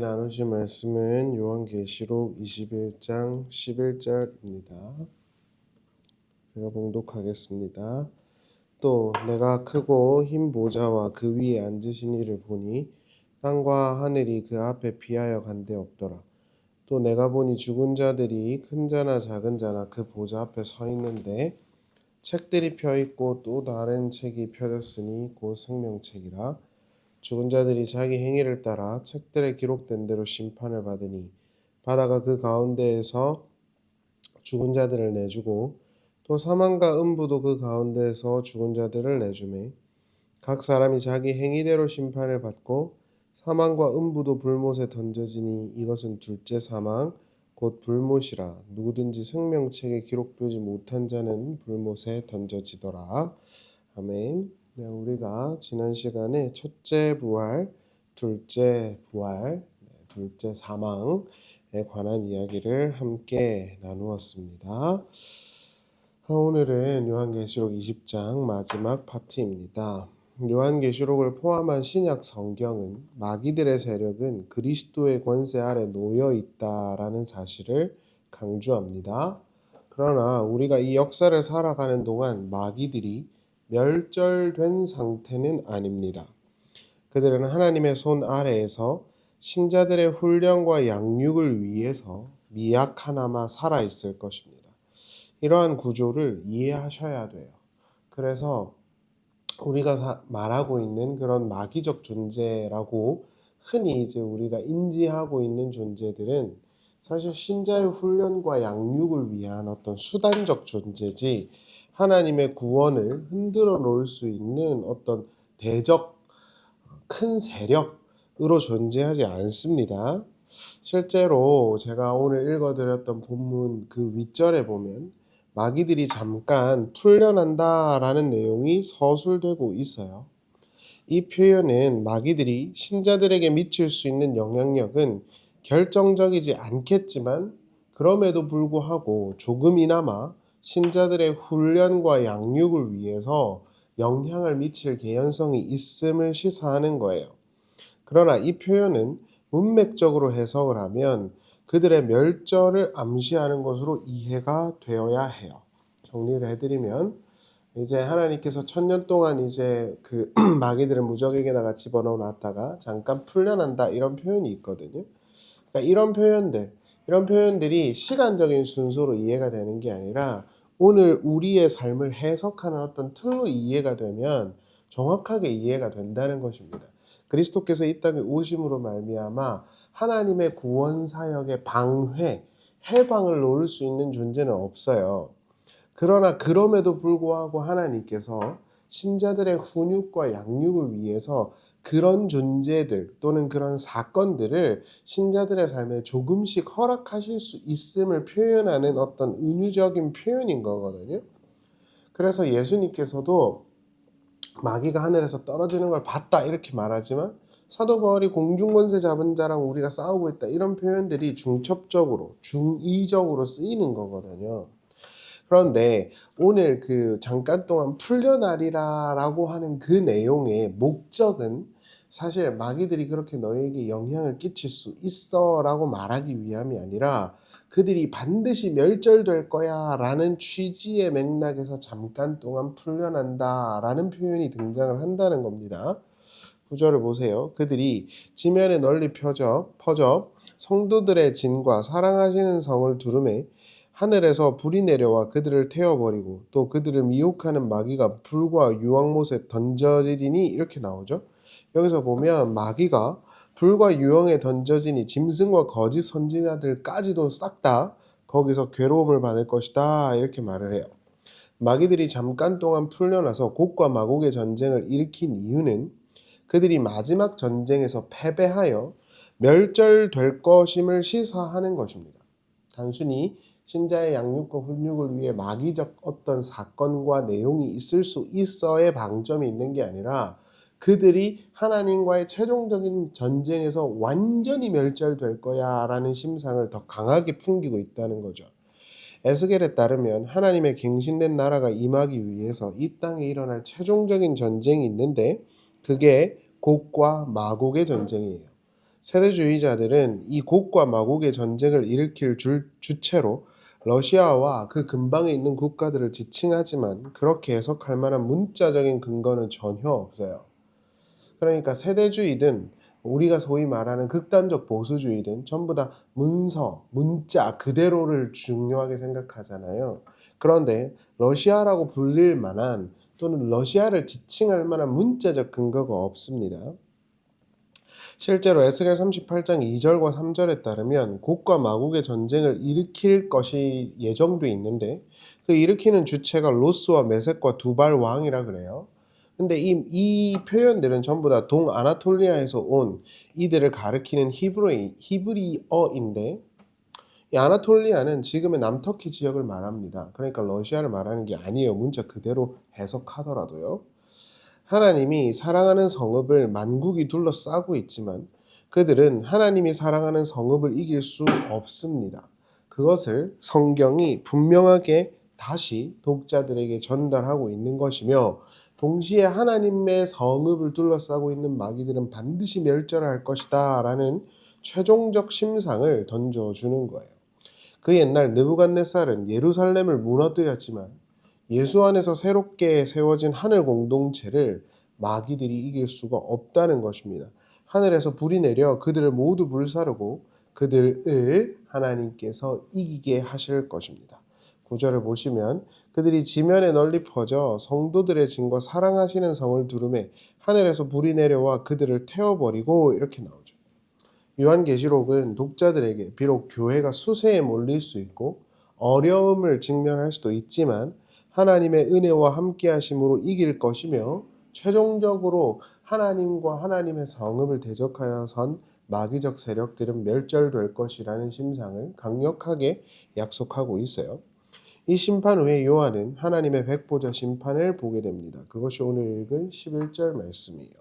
나누실 말씀은 요한계시록 21장 11절입니다. 제가 봉독하겠습니다. 또 내가 크고 흰 보좌와 그 위에 앉으신 이를 보니 땅과 하늘이 그 앞에 피하여 간데 없더라. 또 내가 보니 죽은 자들이 큰 자나 작은 자나 그 보좌 앞에 서 있는데 책들이 펴 있고 또 다른 책이 펴졌으니 곧 생명책이라. 죽은 자들이 자기 행위를 따라 책들에 기록된 대로 심판을 받으니 바다가 그 가운데에서 죽은 자들을 내주고 또 사망과 음부도 그 가운데에서 죽은 자들을 내주매 각 사람이 자기 행위대로 심판을 받고 사망과 음부도 불못에 던져지니 이것은 둘째 사망 곧 불못이라. 누구든지 생명책에 기록되지 못한 자는 불못에 던져지더라. 아멘. 네, 우리가 지난 시간에 첫째 부활, 둘째 부활, 둘째 사망에 관한 이야기를 함께 나누었습니다. 오늘은 요한계시록 20장 마지막 파트입니다. 요한계시록을 포함한 신약 성경은 마귀들의 세력은 그리스도의 권세 아래 놓여 있다라는 사실을 강조합니다. 그러나 우리가 이 역사를 살아가는 동안 마귀들이 멸절된 상태는 아닙니다. 그들은 하나님의 손 아래에서 신자들의 훈련과 양육을 위해서 미약하나마 살아있을 것입니다. 이러한 구조를 이해하셔야 돼요. 그래서 우리가 말하고 있는 그런 마귀적 존재라고 흔히 이제 우리가 인지하고 있는 존재들은 사실 신자의 훈련과 양육을 위한 어떤 수단적 존재지 하나님의 구원을 흔들어 놓을 수 있는 어떤 대적 큰 세력으로 존재하지 않습니다. 실제로 제가 오늘 읽어드렸던 본문 그 윗절에 보면 마귀들이 잠깐 풀려난다라는 내용이 서술되고 있어요. 이 표현은 마귀들이 신자들에게 미칠 수 있는 영향력은 결정적이지 않겠지만 그럼에도 불구하고 조금이나마 신자들의 훈련과 양육을 위해서 영향을 미칠 개연성이 있음을 시사하는 거예요. 그러나 이 표현은 문맥적으로 해석을 하면 그들의 멸절을 암시하는 것으로 이해가 되어야 해요. 정리를 해드리면 이제 하나님께서 1000년 동안 이제 그 마귀들을 무적에게다가 집어넣어 놨다가 잠깐 풀려난다 이런 표현이 있거든요. 그러니까 이런 표현들이 시간적인 순서로 이해가 되는 게 아니라 오늘 우리의 삶을 해석하는 어떤 틀로 이해가 되면 정확하게 이해가 된다는 것입니다. 그리스도께서 이 땅에 오심으로 말미암아 하나님의 구원 사역의 방회, 해방을 놓을 수 있는 존재는 없어요. 그러나 그럼에도 불구하고 하나님께서 신자들의 훈육과 양육을 위해서 그런 존재들 또는 그런 사건들을 신자들의 삶에 조금씩 허락하실 수 있음을 표현하는 어떤 은유적인 표현인 거거든요. 그래서 예수님께서도 마귀가 하늘에서 떨어지는 걸 봤다 이렇게 말하지만 사도 바울이 공중권세 잡은 자랑 우리가 싸우고 있다 이런 표현들이 중첩적으로 중의적으로 쓰이는 거거든요. 그런데 오늘 그 잠깐 동안 풀려나리라라고 하는 그 내용의 목적은 사실 마귀들이 그렇게 너에게 영향을 끼칠 수 있어 라고 말하기 위함이 아니라 그들이 반드시 멸절될 거야 라는 취지의 맥락에서 잠깐 동안 풀려난다 라는 표현이 등장을 한다는 겁니다. 구절을 보세요. 그들이 지면에 널리 퍼져 성도들의 진과 사랑하시는 성을 두루매 하늘에서 불이 내려와 그들을 태워버리고 또 그들을 미혹하는 마귀가 불과 유황못에 던져지리니 이렇게 나오죠. 여기서 보면 마귀가 불과 유황에 던져지니 짐승과 거짓 선지자들까지도 싹 다 거기서 괴로움을 받을 것이다 이렇게 말을 해요. 마귀들이 잠깐 동안 풀려나서 곡과 마곡의 전쟁을 일으킨 이유는 그들이 마지막 전쟁에서 패배하여 멸절될 것임을 시사하는 것입니다. 단순히 신자의 양육과 훈육을 위해 마귀적 어떤 사건과 내용이 있을 수 있어의 방점이 있는 게 아니라 그들이 하나님과의 최종적인 전쟁에서 완전히 멸절될 거야 라는 심상을 더 강하게 풍기고 있다는 거죠. 에스겔에 따르면 하나님의 갱신된 나라가 임하기 위해서 이 땅에 일어날 최종적인 전쟁이 있는데 그게 곡과 마곡의 전쟁이에요. 세대주의자들은 이 곡과 마곡의 전쟁을 일으킬 주체로 러시아와 그 근방에 있는 국가들을 지칭하지만 그렇게 해석할 만한 문자적인 근거는 전혀 없어요. 그러니까 세대주의든 우리가 소위 말하는 극단적 보수주의든 전부 다 문자 그대로를 중요하게 생각하잖아요. 그런데 러시아라고 불릴 만한 또는 러시아를 지칭할 만한 문자적 근거가 없습니다. 실제로 에스겔 38장 2절과 3절에 따르면 곡과 마곡의 전쟁을 일으킬 것이 예정돼 있는데 그 일으키는 주체가 로스와 메섹과 두발 왕이라 그래요. 근데 이 표현들은 전부 다 동아나톨리아에서 온 이들을 가리키는 히브리어인데 이 아나톨리아는 지금의 남터키 지역을 말합니다. 그러니까 러시아를 말하는 게 아니에요. 문자 그대로 해석하더라도요. 하나님이 사랑하는 성읍을 만국이 둘러싸고 있지만 그들은 하나님이 사랑하는 성읍을 이길 수 없습니다. 그것을 성경이 분명하게 다시 독자들에게 전달하고 있는 것이며 동시에 하나님의 성읍을 둘러싸고 있는 마귀들은 반드시 멸절할 것이다 라는 최종적 심상을 던져주는 거예요. 그 옛날 느부갓네살은 예루살렘을 무너뜨렸지만 예수 안에서 새롭게 세워진 하늘 공동체를 마귀들이 이길 수가 없다는 것입니다. 하늘에서 불이 내려 그들을 모두 불사르고 그들을 하나님께서 이기게 하실 것입니다. 9절을 보시면 그들이 지면에 널리 퍼져 성도들의 진과 사랑하시는 성을 두르매 하늘에서 불이 내려와 그들을 태워버리고 이렇게 나오죠. 요한계시록은 독자들에게 비록 교회가 수세에 몰릴 수 있고 어려움을 직면할 수도 있지만 하나님의 은혜와 함께 하심으로 이길 것이며 최종적으로 하나님과 하나님의 성읍을 대적하여선 마귀적 세력들은 멸절될 것이라는 심상을 강력하게 약속하고 있어요. 이 심판 후에 요한은 하나님의 백보자 심판을 보게 됩니다. 그것이 오늘 읽은 11절 말씀이에요.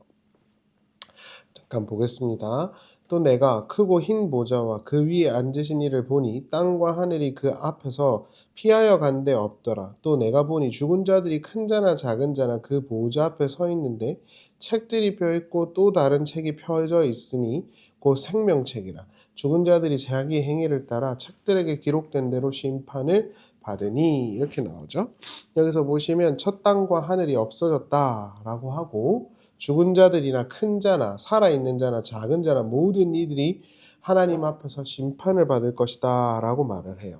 잠깐 보겠습니다. 또 내가 크고 흰 보좌와 그 위에 앉으신 이를 보니 땅과 하늘이 그 앞에서 피하여 간 데 없더라. 또 내가 보니 죽은 자들이 큰 자나 작은 자나 그 보좌 앞에 서 있는데 책들이 펴 있고 또 다른 책이 펴져 있으니 곧 생명책이라. 죽은 자들이 자기 행위를 따라 책들에게 기록된 대로 심판을 받으니 이렇게 나오죠. 여기서 보시면 첫 땅과 하늘이 없어졌다라고 하고 죽은 자들이나 큰 자나 살아있는 자나 작은 자나 모든 이들이 하나님 앞에서 심판을 받을 것이다 라고 말을 해요.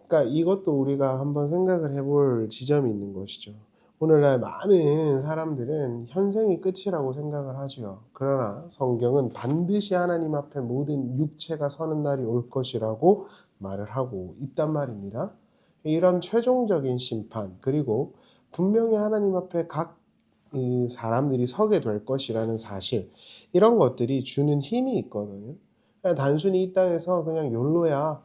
그러니까 이것도 우리가 한번 생각을 해볼 지점이 있는 것이죠. 오늘날 많은 사람들은 현생이 끝이라고 생각을 하죠. 그러나 성경은 반드시 하나님 앞에 모든 육체가 서는 날이 올 것이라고 말을 하고 있단 말입니다. 이런 최종적인 심판 그리고 분명히 하나님 앞에 각 이 사람들이 서게 될 것이라는 사실 이런 것들이 주는 힘이 있거든요. 그냥 단순히 이 땅에서 그냥 욜로야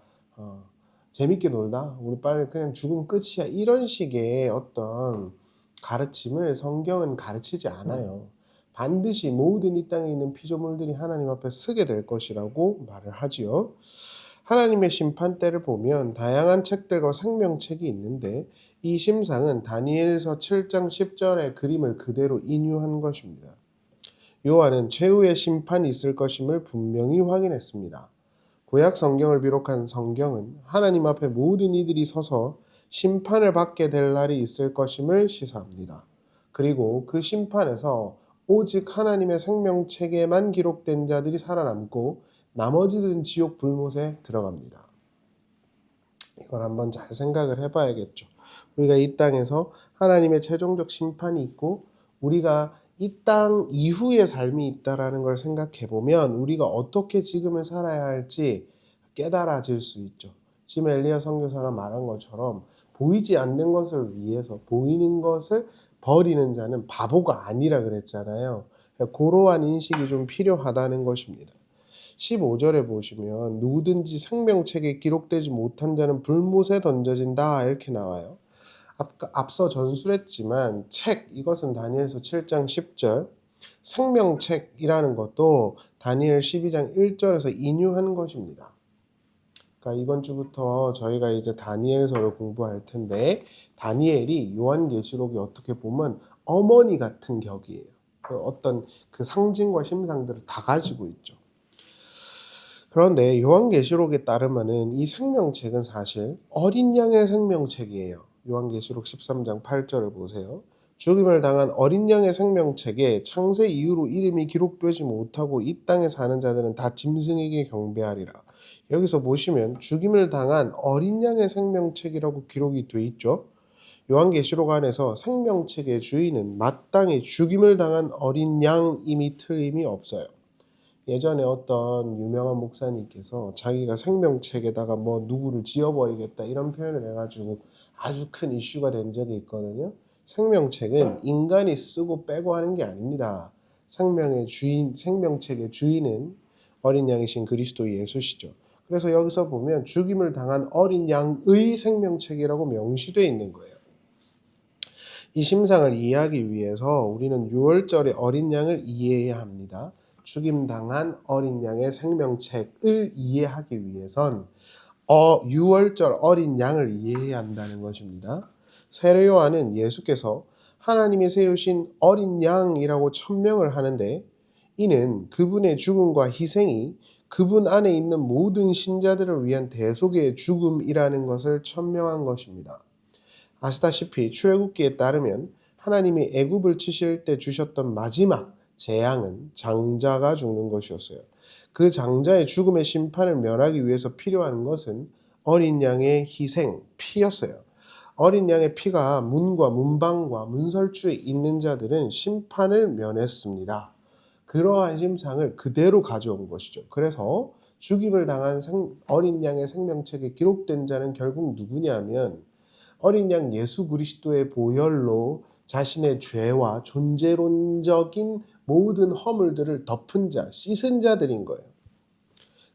재밌게 놀다 우리 빨리 그냥 죽으면 끝이야 이런 식의 어떤 가르침을 성경은 가르치지 않아요. 반드시 모든 이 땅에 있는 피조물들이 하나님 앞에 서게 될 것이라고 말을 하지요. 하나님의 심판대를 보면 다양한 책들과 생명책이 있는데 이 심상은 다니엘서 7장 10절의 그림을 그대로 인유한 것입니다. 요한은 최후의 심판이 있을 것임을 분명히 확인했습니다. 구약 성경을 비롯한 성경은 하나님 앞에 모든 이들이 서서 심판을 받게 될 날이 있을 것임을 시사합니다. 그리고 그 심판에서 오직 하나님의 생명책에만 기록된 자들이 살아남고 나머지들은 지옥 불못에 들어갑니다. 이걸 한번 잘 생각을 해봐야겠죠. 우리가 이 땅에서 하나님의 최종적 심판이 있고 우리가 이 땅 이후의 삶이 있다라는 걸 생각해 보면 우리가 어떻게 지금을 살아야 할지 깨달아질 수 있죠. 지금 엘리야 선교사가 말한 것처럼 보이지 않는 것을 위해서 보이는 것을 버리는 자는 바보가 아니라 그랬잖아요. 그러한 인식이 좀 필요하다는 것입니다. 15절에 보시면 누구든지 생명책에 기록되지 못한 자는 불못에 던져진다 이렇게 나와요. 앞서 전술했지만 책 이것은 다니엘서 7장 10절 생명책이라는 것도 다니엘 12장 1절에서 인유한 것입니다. 그러니까 이번 주부터 저희가 이제 다니엘서를 공부할 텐데 다니엘이 요한계시록이 어떻게 보면 어머니 같은 격이에요. 어떤 그 상징과 심상들을 다 가지고 있죠. 그런데 요한계시록에 따르면은 이 생명책은 사실 어린 양의 생명책이에요. 요한계시록 13장 8절을 보세요. 죽임을 당한 어린 양의 생명책에 창세 이후로 이름이 기록되지 못하고 이 땅에 사는 자들은 다 짐승에게 경배하리라. 여기서 보시면 죽임을 당한 어린 양의 생명책이라고 기록이 돼 있죠. 요한계시록 안에서 생명책의 주인은 마땅히 죽임을 당한 어린 양임이 틀림이 없어요. 예전에 어떤 유명한 목사님께서 자기가 생명책에다가 뭐 누구를 지어버리겠다 이런 표현을 해가지고 아주 큰 이슈가 된 적이 있거든요. 생명책은 인간이 쓰고 빼고 하는 게 아닙니다. 생명책의 주인은 어린 양이신 그리스도 예수시죠. 그래서 여기서 보면 죽임을 당한 어린 양의 생명책이라고 명시되어 있는 거예요. 이 심상을 이해하기 위해서 우리는 6월절의 어린 양을 이해해야 합니다. 죽임당한 어린 양의 생명책을 이해하기 위해선 6월절 어린 양을 이해해야 한다는 것입니다. 세례 요한은 예수께서 하나님이 세우신 어린 양이라고 천명을 하는데 이는 그분의 죽음과 희생이 그분 안에 있는 모든 신자들을 위한 대속의 죽음이라는 것을 천명한 것입니다. 아시다시피 출애굽기에 따르면 하나님이 애굽을 치실 때 주셨던 마지막 재앙은 장자가 죽는 것이었어요. 그 장자의 죽음의 심판을 면하기 위해서 필요한 것은 어린 양의 희생, 피였어요. 어린 양의 피가 문과 문방과 문설주에 있는 자들은 심판을 면했습니다. 그러한 심상을 그대로 가져온 것이죠. 그래서 죽임을 당한 어린 양의 생명책에 기록된 자는 결국 누구냐면 어린 양 예수 그리스도의 보혈로 자신의 죄와 존재론적인 모든 허물들을 덮은 자, 씻은 자들인 거예요.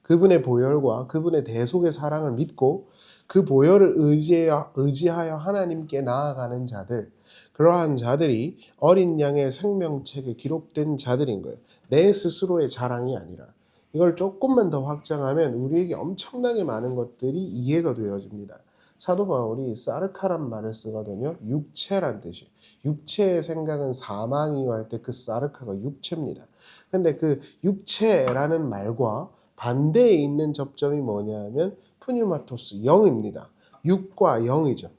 그분의 보혈과 그분의 대속의 사랑을 믿고 그 보혈을 의지하여 하나님께 나아가는 자들, 그러한 자들이 어린 양의 생명책에 기록된 자들인 거예요. 내 스스로의 자랑이 아니라. 이걸 조금만 더 확장하면 우리에게 엄청나게 많은 것들이 이해가 되어집니다. 사도 바울이 사르카란 말을 쓰거든요. 육체란 뜻이에요. 육체의 생각은 사망이요 할 때 그 사르카가 육체입니다. 근데 그 육체라는 말과 반대에 있는 접점이 뭐냐면 푸뉴마토스, 영입니다. 육과 영이죠.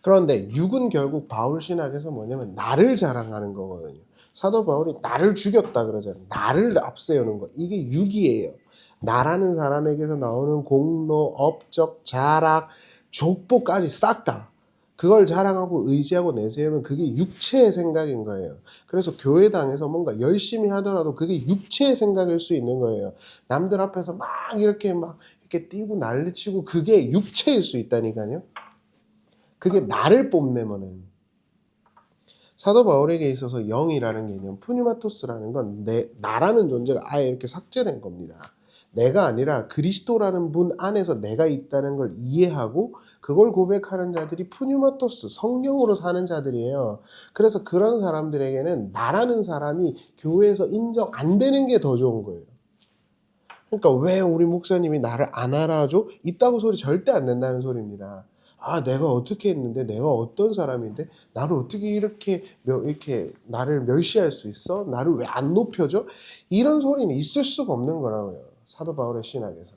그런데 육은 결국 바울 신학에서 뭐냐면 나를 자랑하는 거거든요. 사도 바울이 나를 죽였다 그러잖아요. 나를 앞세우는 거. 이게 육이에요. 나라는 사람에게서 나오는 공로, 업적, 자락, 족보까지 싹 다. 그걸 자랑하고 의지하고 내세우면 그게 육체의 생각인 거예요. 그래서 교회당에서 뭔가 열심히 하더라도 그게 육체의 생각일 수 있는 거예요. 남들 앞에서 막 이렇게 뛰고 난리치고 그게 육체일 수 있다니까요. 그게 나를 뽐내면은. 사도 바울에게 있어서 영이라는 개념, 푸니마토스라는 건 나라는 존재가 아예 이렇게 삭제된 겁니다. 내가 아니라 그리스도라는 분 안에서 내가 있다는 걸 이해하고 그걸 고백하는 자들이 푸뉴마토스, 성령으로 사는 자들이에요. 그래서 그런 사람들에게는 나라는 사람이 교회에서 인정 안 되는 게 더 좋은 거예요. 그러니까 왜 우리 목사님이 나를 안 알아줘? 이따구 소리 절대 안 된다는 소리입니다. 아, 내가 어떻게 했는데, 내가 어떤 사람인데, 나를 어떻게 이렇게 나를 멸시할 수 있어? 나를 왜 안 높여줘? 이런 소리는 있을 수가 없는 거라고요. 사도 바울의 신학에서.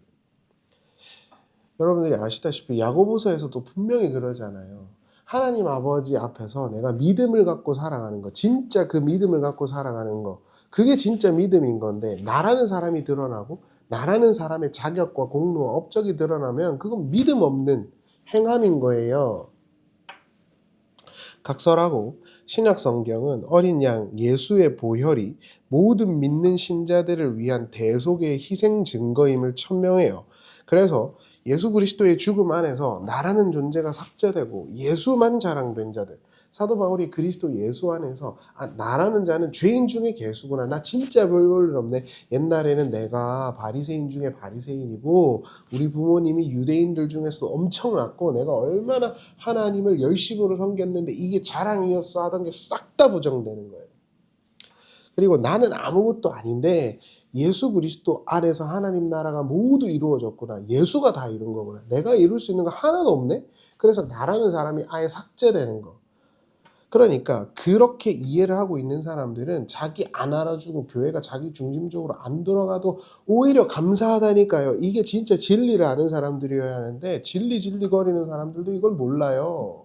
여러분들이 아시다시피 야고보서에서도 분명히 그러잖아요. 하나님 아버지 앞에서 내가 믿음을 갖고 살아가는 거, 진짜 그 믿음을 갖고 살아가는 거, 그게 진짜 믿음인 건데 나라는 사람이 드러나고 나라는 사람의 자격과 공로와 업적이 드러나면 그건 믿음 없는 행함인 거예요. 각설하고 신약 성경은 어린 양 예수의 보혈이 모든 믿는 신자들을 위한 대속의 희생 증거임을 천명해요. 그래서 예수 그리스도의 죽음 안에서 나라는 존재가 삭제되고 예수만 자랑된 자들, 사도 바울이 그리스도 예수 안에서 나라는 자는 죄인 중에 괴수구나. 나 진짜 별 볼 없네. 옛날에는 내가 바리새인 중에 바리새인이고 우리 부모님이 유대인들 중에서도 엄청났고 내가 얼마나 하나님을 열심으로 섬겼는데 이게 자랑이었어 하던 게 싹 다 부정되는 거예요. 그리고 나는 아무것도 아닌데 예수 그리스도 안에서 하나님 나라가 모두 이루어졌구나. 예수가 다 이룬 거구나. 내가 이룰 수 있는 거 하나도 없네. 그래서 나라는 사람이 아예 삭제되는 거. 그러니까 그렇게 이해를 하고 있는 사람들은 자기 안 알아주고 교회가 자기 중심적으로 안 돌아가도 오히려 감사하다니까요. 이게 진짜 진리를 아는 사람들이어야 하는데 진리 거리는 사람들도 이걸 몰라요.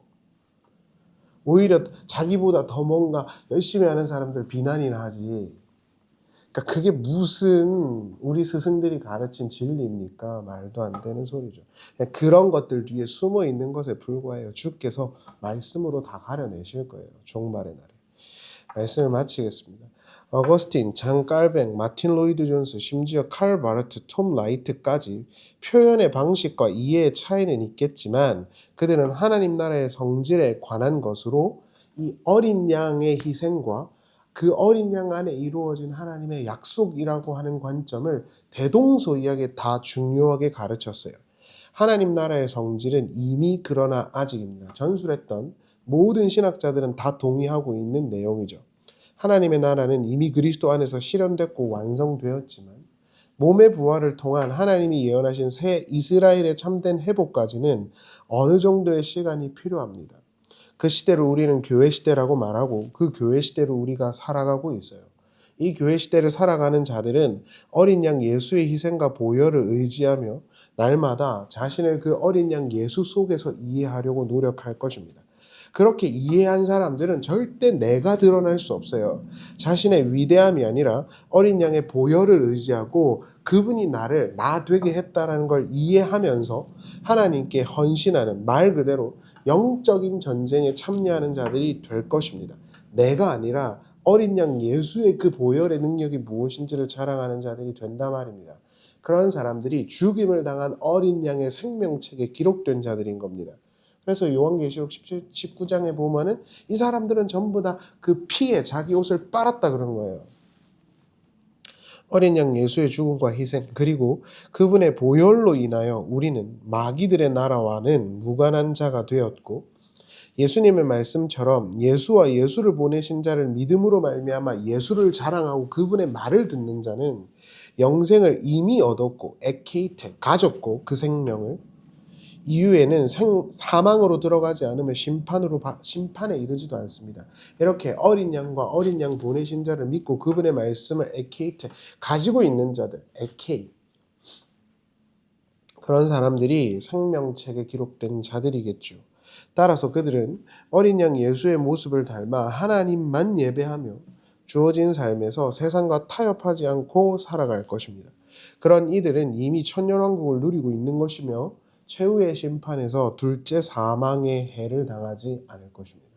오히려 자기보다 더 뭔가 열심히 하는 사람들 비난이나 하지. 그러니까 그게 무슨 우리 스승들이 가르친 진리입니까? 말도 안 되는 소리죠. 그냥 그런 것들 뒤에 숨어 있는 것에 불과해요. 주께서 말씀으로 다 가려내실 거예요. 종말의 날에. 말씀을 마치겠습니다. 어거스틴, 장 깔뱅, 마틴 로이드 존스, 심지어 칼 바르트, 톰 라이트까지 표현의 방식과 이해의 차이는 있겠지만 그들은 하나님 나라의 성질에 관한 것으로 이 어린 양의 희생과 그 어린 양 안에 이루어진 하나님의 약속이라고 하는 관점을 대동소이하게 다 중요하게 가르쳤어요. 하나님 나라의 성질은 이미 그러나 아직입니다. 전술했던 모든 신학자들은 다 동의하고 있는 내용이죠. 하나님의 나라는 이미 그리스도 안에서 실현됐고 완성되었지만 몸의 부활을 통한 하나님이 예언하신 새 이스라엘의 참된 회복까지는 어느 정도의 시간이 필요합니다. 그 시대를 우리는 교회 시대라고 말하고 그 교회 시대를 우리가 살아가고 있어요. 이 교회 시대를 살아가는 자들은 어린 양 예수의 희생과 보혈을 의지하며 날마다 자신을 그 어린 양 예수 속에서 이해하려고 노력할 것입니다. 그렇게 이해한 사람들은 절대 내가 드러날 수 없어요. 자신의 위대함이 아니라 어린 양의 보혈을 의지하고 그분이 나를 나 되게 했다라는 걸 이해하면서 하나님께 헌신하는 말 그대로 영적인 전쟁에 참여하는 자들이 될 것입니다. 내가 아니라 어린 양 예수의 그 보혈의 능력이 무엇인지를 자랑하는 자들이 된다 말입니다. 그런 사람들이 죽임을 당한 어린 양의 생명책에 기록된 자들인 겁니다. 그래서 요한계시록 19장에 보면은 이 사람들은 전부 다 그 피에 자기 옷을 빨았다 그런 거예요. 어린 양 예수의 죽음과 희생 그리고 그분의 보혈로 인하여 우리는 마귀들의 나라와는 무관한 자가 되었고 예수님의 말씀처럼 예수와 예수를 보내신 자를 믿음으로 말미암아 예수를 자랑하고 그분의 말을 듣는 자는 영생을 이미 얻었고 에케이테 가졌고 그 생명을 이후에는 사망으로 들어가지 않으면 심판에 이르지도 않습니다. 이렇게 어린 양과 어린 양 보내신 자를 믿고 그분의 말씀을 에케이테 가지고 있는 자들 에케이 그런 사람들이 생명책에 기록된 자들이겠죠. 따라서 그들은 어린 양 예수의 모습을 닮아 하나님만 예배하며 주어진 삶에서 세상과 타협하지 않고 살아갈 것입니다. 그런 이들은 이미 천년왕국을 누리고 있는 것이며 최후의 심판에서 둘째 사망의 해를 당하지 않을 것입니다.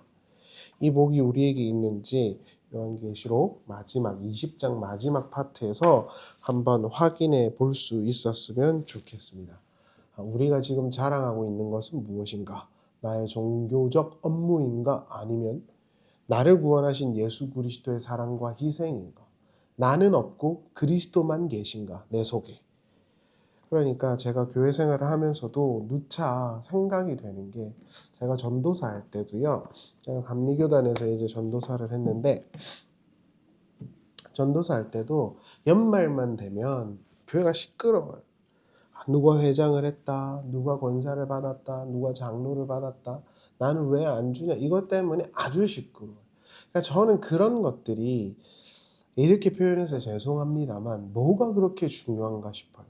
이 복이 우리에게 있는지 요한계시록 마지막 20장 마지막 파트에서 한번 확인해 볼 수 있었으면 좋겠습니다. 우리가 지금 자랑하고 있는 것은 무엇인가? 나의 종교적 업무인가? 아니면 나를 구원하신 예수 그리스도의 사랑과 희생인가? 나는 없고 그리스도만 계신가? 내 속에. 그러니까 제가 교회 생활을 하면서도 누차 생각이 되는 게 제가 전도사 할 때도요. 제가 감리교단에서 이제 전도사를 했는데 전도사 할 때도 연말만 되면 교회가 시끄러워요. 누가 회장을 했다, 누가 권사를 받았다, 누가 장로를 받았다, 나는 왜 안 주냐 이것 때문에 아주 시끄러워요. 그러니까 저는 그런 것들이 이렇게 표현해서 죄송합니다만 뭐가 그렇게 중요한가 싶어요.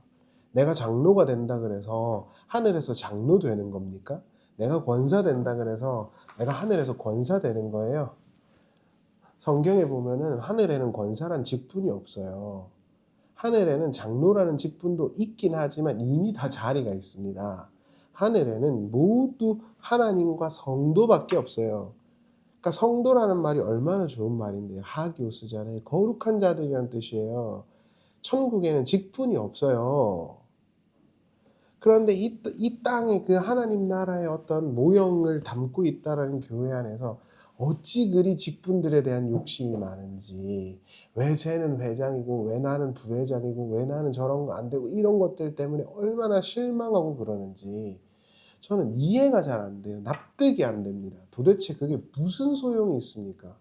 내가 장로가 된다 그래서 하늘에서 장로 되는 겁니까? 내가 권사 된다 그래서 내가 하늘에서 권사 되는 거예요. 성경에 보면은 하늘에는 권사란 직분이 없어요. 하늘에는 장로라는 직분도 있긴 하지만 이미 다 자리가 있습니다. 하늘에는 모두 하나님과 성도밖에 없어요. 그러니까 성도라는 말이 얼마나 좋은 말인데요. 하기오스잖아요. 거룩한 자들이라는 뜻이에요. 천국에는 직분이 없어요. 그런데 이 땅에 그 하나님 나라의 어떤 모형을 담고 있다라는 교회 안에서 어찌 그리 직분들에 대한 욕심이 많은지, 왜 쟤는 회장이고 왜 나는 부회장이고 왜 나는 저런 거 안 되고 이런 것들 때문에 얼마나 실망하고 그러는지 저는 이해가 잘 안 돼요. 납득이 안 됩니다. 도대체 그게 무슨 소용이 있습니까?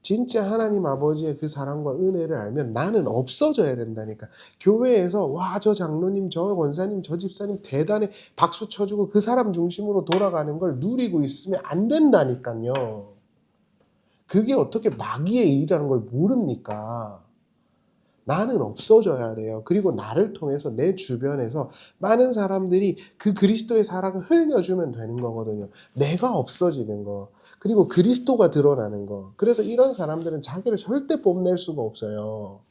진짜 하나님 아버지의 그 사랑과 은혜를 알면 나는 없어져야 된다니까. 교회에서 와, 저 장로님, 저 권사님, 저 집사님 대단해 박수 쳐주고 그 사람 중심으로 돌아가는 걸 누리고 있으면 안 된다니까요. 그게 어떻게 마귀의 일이라는 걸 모릅니까? 나는 없어져야 돼요. 그리고 나를 통해서 내 주변에서 많은 사람들이 그 그리스도의 사랑을 흘려주면 되는 거거든요. 내가 없어지는 거. 그리고 그리스도가 드러나는 거. 그래서 이런 사람들은 자기를 절대 뽐낼 수가 없어요.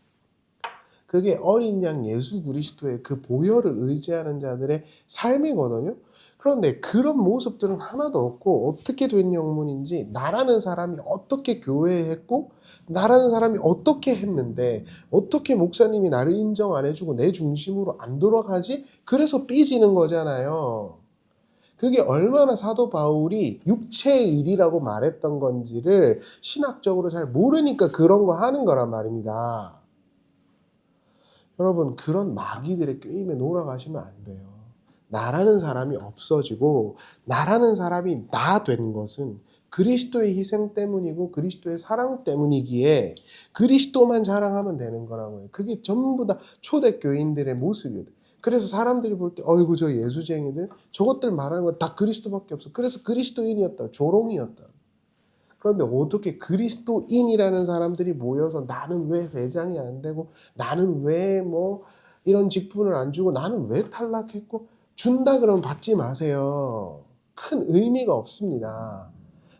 그게 어린 양 예수 그리스도의 그 보혈을 의지하는 자들의 삶이거든요. 그런데 그런 모습들은 하나도 없고 어떻게 된 영문인지 나라는 사람이 어떻게 교회했고 나라는 사람이 어떻게 했는데 어떻게 목사님이 나를 인정 안 해주고 내 중심으로 안 돌아가지? 그래서 삐지는 거잖아요. 그게 얼마나 사도 바울이 육체의 일이라고 말했던 건지를 신학적으로 잘 모르니까 그런 거 하는 거란 말입니다. 여러분 그런 마귀들의 꾀임에 놀아가시면 안 돼요. 나라는 사람이 없어지고 나라는 사람이 나 된 것은 그리스도의 희생 때문이고 그리스도의 사랑 때문이기에 그리스도만 자랑하면 되는 거라고요. 그게 전부 다 초대교인들의 모습이에요. 그래서 사람들이 볼 때 어이구 저 예수쟁이들 저것들 말하는 거 다 그리스도밖에 없어. 그래서 그리스도인이었다. 조롱이었다. 그런데 어떻게 그리스도인이라는 사람들이 모여서 나는 왜 회장이 안 되고 나는 왜 뭐 이런 직분을 안 주고 나는 왜 탈락했고 준다 그러면 받지 마세요. 큰 의미가 없습니다.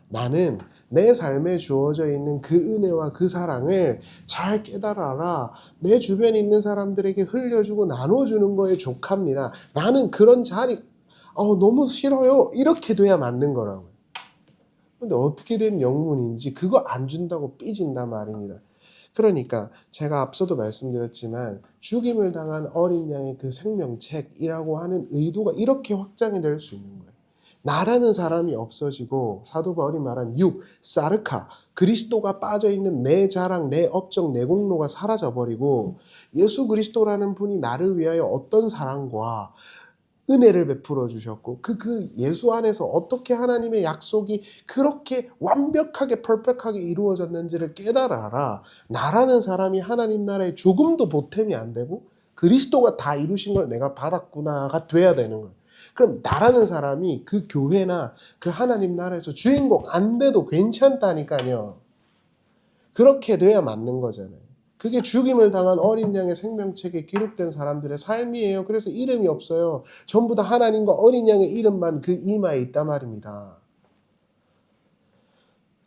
나는 내 삶에 주어져 있는 그 은혜와 그 사랑을 잘 깨달아라. 내 주변에 있는 사람들에게 흘려주고 나눠주는 거에 족합니다. 나는 그런 자리 너무 싫어요. 이렇게 돼야 맞는 거라고요. 근데 어떻게 된 영문인지 그거 안 준다고 삐진단 말입니다. 그러니까 제가 앞서도 말씀드렸지만 죽임을 당한 어린 양의 그 생명책이라고 하는 의도가 이렇게 확장이 될 수 있는 거예요. 나라는 사람이 없어지고 사도 바울이 말한 사르카, 그리스도가 빠져있는 내 자랑, 내 업적, 내 공로가 사라져버리고 예수 그리스도라는 분이 나를 위하여 어떤 사랑과 은혜를 베풀어 주셨고 그 예수 안에서 어떻게 하나님의 약속이 그렇게 완벽하게 퍼펙하게 이루어졌는지를 깨달아라. 나라는 사람이 하나님 나라에 조금도 보탬이 안 되고 그리스도가 다 이루신 걸 내가 받았구나가 돼야 되는 거예요. 그럼 나라는 사람이 그 교회나 그 하나님 나라에서 주인공 안 돼도 괜찮다니까요. 그렇게 돼야 맞는 거잖아요. 그게 죽임을 당한 어린 양의 생명책에 기록된 사람들의 삶이에요. 그래서 이름이 없어요. 전부 다 하나님과 어린 양의 이름만 그 이마에 있단 말입니다.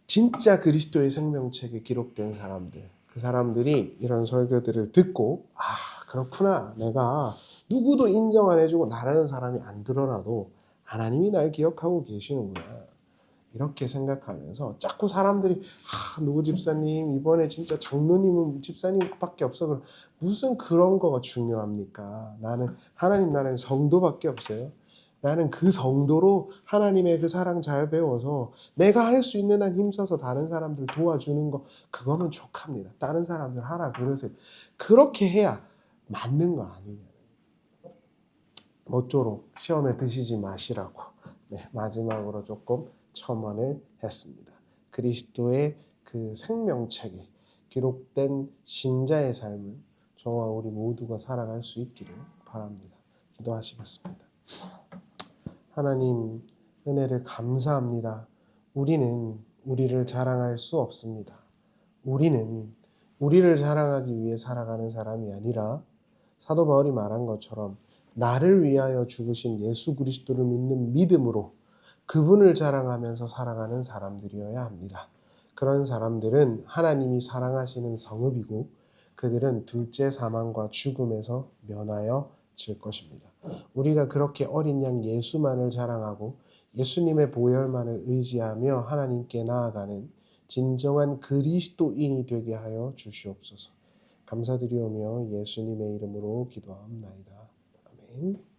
진짜 그리스도의 생명책에 기록된 사람들, 그 사람들이 이런 설교들을 듣고 그렇구나. 내가 누구도 인정 안 해주고 나라는 사람이 안 들어라도 하나님이 날 기억하고 계시는구나. 이렇게 생각하면서 자꾸 사람들이 누구 집사님 이번에 진짜 장로님은 집사님밖에 없어. 그럼 무슨 그런 거가 중요합니까? 나는 하나님 나라는 성도밖에 없어요. 나는 그 성도로 하나님의 그 사랑 잘 배워서 내가 할 수 있는 한 힘써서 다른 사람들 도와주는 거 그거면 족합니다. 다른 사람들 하라 그러세요. 그렇게 해야 맞는 거 아니냐. 모쪼록 시험에 드시지 마시라고 마지막으로 조금 첨언을 했습니다. 그리스도의 그 생명책에 기록된 신자의 삶을 저와 우리 모두가 살아갈 수 있기를 바랍니다. 기도하시겠습니다. 하나님 은혜를 감사합니다. 우리는 우리를 자랑할 수 없습니다. 우리는 우리를 자랑하기 위해 살아가는 사람이 아니라 사도 바울이 말한 것처럼 나를 위하여 죽으신 예수 그리스도를 믿는 믿음으로 그분을 자랑하면서 살아가는 사람들이어야 합니다. 그런 사람들은 하나님이 사랑하시는 성읍이고 그들은 둘째 사망과 죽음에서 면하여 질 것입니다. 우리가 그렇게 어린 양 예수만을 자랑하고 예수님의 보혈만을 의지하며 하나님께 나아가는 진정한 그리스도인이 되게 하여 주시옵소서. 감사드리오며 예수님의 이름으로 기도합나이다. 아멘.